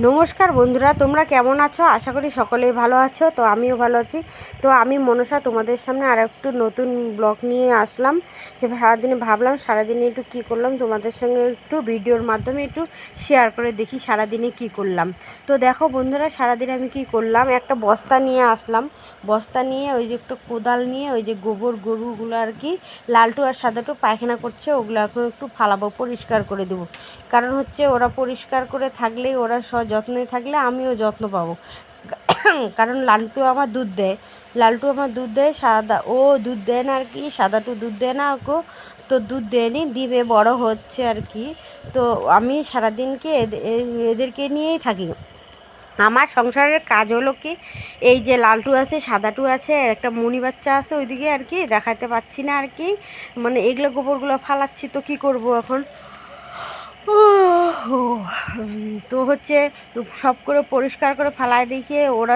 নমস্কার বন্ধুরা, তোমরা কেমন আছো? আশা করি সকলেই ভালো আছো। তো আমিও ভালো আছি। তো আমি মনসা তোমাদের সামনে আর একটু নতুন ব্লগ নিয়ে আসলাম। সারাদিনে ভাবলাম সারাদিনে একটু কী করলাম তোমাদের সঙ্গে একটু ভিডিওর মাধ্যমে একটু শেয়ার করে দেখি সারাদিনে কি করলাম। তো দেখো বন্ধুরা, সারাদিনে আমি কি করলাম, একটা বস্তা নিয়ে আসলাম। বস্তা নিয়ে ওই যে একটু কোদাল নিয়ে ওই যে গোবর গরুগুলো আর কি লালটু আর সাদাটু পায়খানা করছে, ওগুলো এখন একটু ফালাবো, পরিষ্কার করে দেবো। কারণ হচ্ছে ওরা পরিষ্কার করে থাকলেই ওরা যত্নে থাকলে আমিও যত্ন পাবো। কারণ লালটু আমার দুধ দেয়, সাদা ও দুধ দেয় না আর কি, সাদাটু দুধ দেয় না ওকে। তো দুধ দেয়নি, দিবে, বড় হচ্ছে আর কি। তো আমি সারাদিনকে এদেরকে নিয়েই থাকি। আমার সংসারের কাজ হলো কি, এই যে লালটু আছে, সাদাটু আছে, একটা মণি বাচ্চা আছে ওইদিকে আর কি, দেখাতে পাচ্ছি না আর কি, মানে এগুলো গোবরগুলো ফালাচ্ছি। তো কি করব এখন? তো হচ্ছে সব করে পরিষ্কার করে ফালায় দেখিয়ে ওরা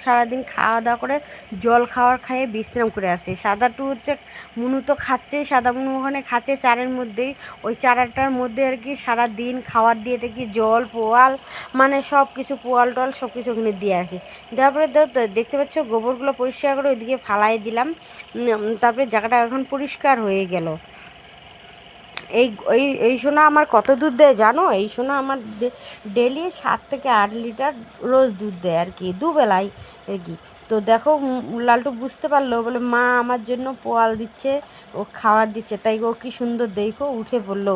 সারাদিন খাওয়া দাওয়া করে জল খাইয়ে বিশ্রাম করে আসে। সাদাটু হচ্ছে মুনু তো খাচ্ছেই, সাদা মুনু ওখানে খাচ্ছে চারের মধ্যেই, ওই চারাটার মধ্যে আর কি সারাদিন খাওয়ার দিয়ে দেখি জল পোয়াল, মানে সব কিছু পোয়াল টল সব কিছু ওখানে দিয়ে আর কি। দেওয়ার পরে দেখতে পাচ্ছ গোবরগুলো পরিষ্কার করে ওইদিকে ফালাই দিলাম। তারপরে জায়গাটা এখন পরিষ্কার হয়ে গেল। এই এই এই সোনা আমার কত দুধ দেয় জানো? এই সোনা আমার ডেলি 7 থেকে 8 লিটার রোজ দুধ দেয় আর কি, দুবেলাই আর কি। তো দেখো লালটু বুঝতে পারলো, বলে মা আমার জন্য পোয়াল দিচ্ছে, ও খাবার দিচ্ছে, তাই ও কি সুন্দর দেখো উঠে পড়লো।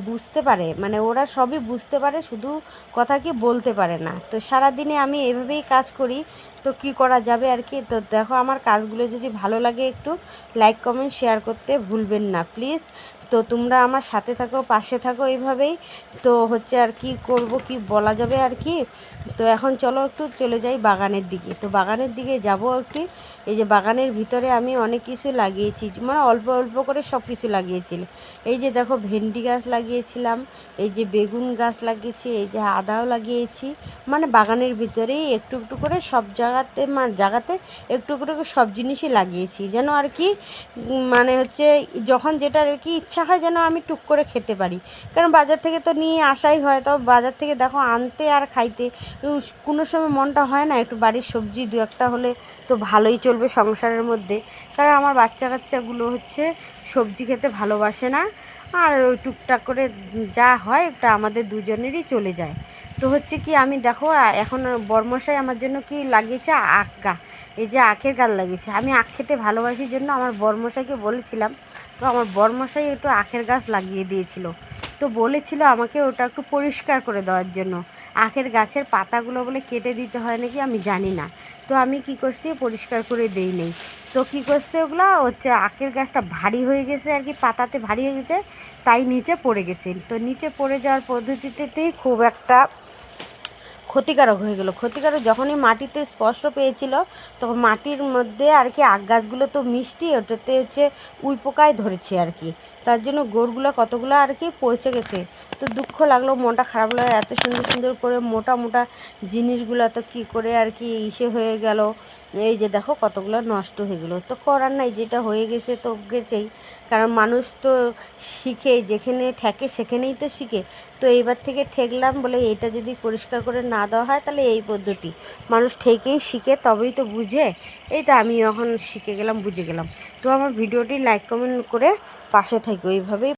বুঝতে পারে, মানে ওরা সবই বুঝতে পারে, শুধু কথা কি বলতে পারে না। তো সারাদিনে আমি এভাবেই কাজ করি। তো কি করা যাবে আর কি। তো দেখো আমার কাজগুলো যদি ভালো লাগে একটু লাইক কমেন্ট শেয়ার করতে ভুলবেন না প্লিজ। তো তোমরা আমার সাথে থাকো, পাশে থাকো এইভাবেই। তো হচ্ছে আর কি করব, কি বলা যাবে আর কি। তো এখন চলো একটু চলে যাই বাগানের দিকে। তো বাগানের দিকে যাব একটু। এই যে বাগানের ভিতরে আমি অনেক কিছু লাগিয়েছি, মানে অল্প অল্প করে সব কিছু লাগিয়েছি। এই যে দেখো ভেন্ডি গাছ লাগিয়েছিলাম, এই যে বেগুন গাছ লাগিয়েছি, এই যে আদাও লাগিয়েছি। মানে বাগানের ভিতরেই একটু একটু করে সব জায়গাতে একটু করে সব জিনিসই লাগিয়েছি, যেন আর কি মানে হচ্ছে যখন যেটা আর কি ইচ্ছা হয় যেন আমি টুক করে খেতে পারি। কারণ বাজার থেকে তো নিয়ে আসাই হয়, তো বাজার থেকে দেখো আনতে আর খাইতে কোনো সময় মনটা হয় না, একটু বাড়ির সবজি দু একটা হলে তো ভালোই চলবে সংসারের মধ্যে। কারণ আমার বাচ্চা কাচ্চাগুলো হচ্ছে সবজি খেতে ভালোবাসে না, আর ওই টুকটাক করে যা হয় ওটা আমাদের দুজনেরই চলে যায়। তো হচ্ছে কি আমি দেখো এখন বরমশাই আমার জন্য কি লাগিয়েছে, আখ গাছ। এই যে আখের গাছ লাগিয়েছে, আমি আখ খেতে ভালোবাসির জন্য আমার বরমশাইকে বলেছিলাম। তো আমার বরমশাই একটু আখের গাছ লাগিয়ে দিয়েছিল। তো বলেছিল আমাকে ওটা একটু পরিষ্কার করে দেওয়ার জন্য। আখের গাছের পাতাগুলো বলে কেটে দিতে হয় নাকি, আমি জানি না। তো আমি কি করছি, পরিষ্কার করে দেই নেই। তো কী করছে ওগুলো হচ্ছে আখের গাছটা ভারী হয়ে গেছে আর কি, পাতাতে ভারী হয়ে গেছে, তাই নিচে পড়ে গেছে। তো নিচে পড়ে যাওয়ার পদ্ধতিতেই খুব একটা ক্ষতিকারক হয়ে গেলো। ক্ষতিকারক যখনই মাটিতে স্পর্শ পেয়েছিল, তখন মাটির মধ্যে আর কি আখ গাছগুলো তো মিষ্টি, ওটাতে হচ্ছে উই পোকায় ধরেছে আর কি। তার জন্য গোড়গুলো কতগুলো আর কি পচে গেছে। তো দুঃখ লাগলো, মনটা খারাপ লাগলো, এত সুন্দর সুন্দর করে মোটা মোটা জিনিসগুলো তো কী করে আর কি ইসে হয়ে গেল। এই যে দেখো কতগুলো নষ্ট হয়ে গেলো। তো করার নাই, যেটা হয়ে গেছে তো গেছেই। কারণ মানুষ তো শিখে, যেখানে ঠেকে সেখানেই তো শিখে। তো এইবার থেকে ঠেকলাম বলে এটা যদি পরিষ্কার করে না দেওয়া হয় তাহলে এই পদ্ধতি, মানুষ ঠেকেই শিখে, তবেই তো বুঝে। এই তো আমি এখন শিখে গেলাম, বুঝে গেলাম। তো আমার ভিডিওটি লাইক কমেন্ট করে পাশে থাকো, এইভাবেই